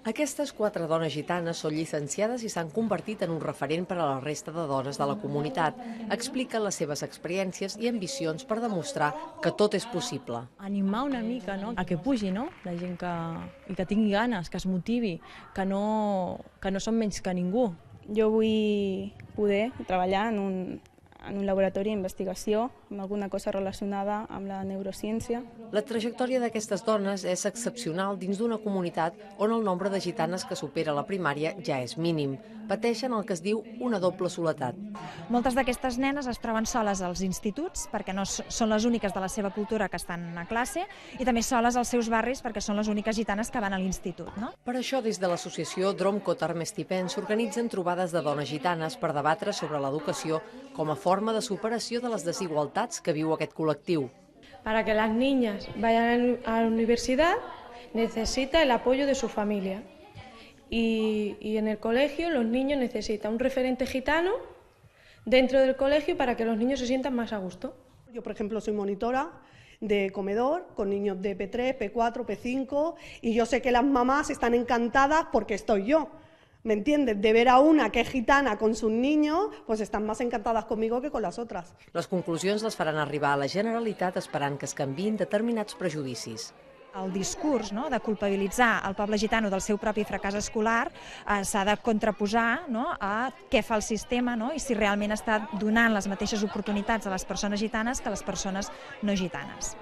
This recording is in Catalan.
Aquestes 4 dones gitanes són llicenciades i s'han convertit en un referent per a la resta de dones de la comunitat. Expliquen les seves experiències i ambicions per demostrar que tot és possible. Animar una mica, no? A que pugi, no? La gent que tingui ganes, que es motivi, que no som menys que ningú. Jo vull poder treballar en un laboratori d'investigació amb alguna cosa relacionada amb la neurociència. La trajectòria d'aquestes dones és excepcional dins d'una comunitat on el nombre de gitanes que supera la primària ja és mínim. Pateixen el que es diu una doble soledat. Moltes d'aquestes nenes es troben soles als instituts perquè no són les úniques de la seva cultura que estan a classe i també soles als seus barris perquè són les úniques gitanes que van a l'institut. No? Per això, des de l'associació Drom Kotar Mestipen s'organitzen trobades de dones gitanes per debatre sobre l'educació com a forma de superació de les desigualtats que viu aquest col·lectiu. Para que las niñas vayan a la universidad necesita el apoyo de su familia y en el colegio los niños necesitan un referente gitano dentro del colegio para que los niños se sientan más a gusto. Yo, por ejemplo, soy monitora de comedor con niños de P3, P4, P5 y yo sé que las mamás están encantadas porque estoy yo. ¿Me entiendes? De ver a una que és gitana con sus niños, pues están más encantadas conmigo que con las otras. Les conclusions les faran arribar a la Generalitat esperant que es canviïn determinats prejudicis. El discurs de culpabilitzar el poble gitano del seu propi fracàs escolar s'ha de contraposar a què fa el sistema i si realment està donant les mateixes oportunitats a les persones gitanes que a les persones no gitanes.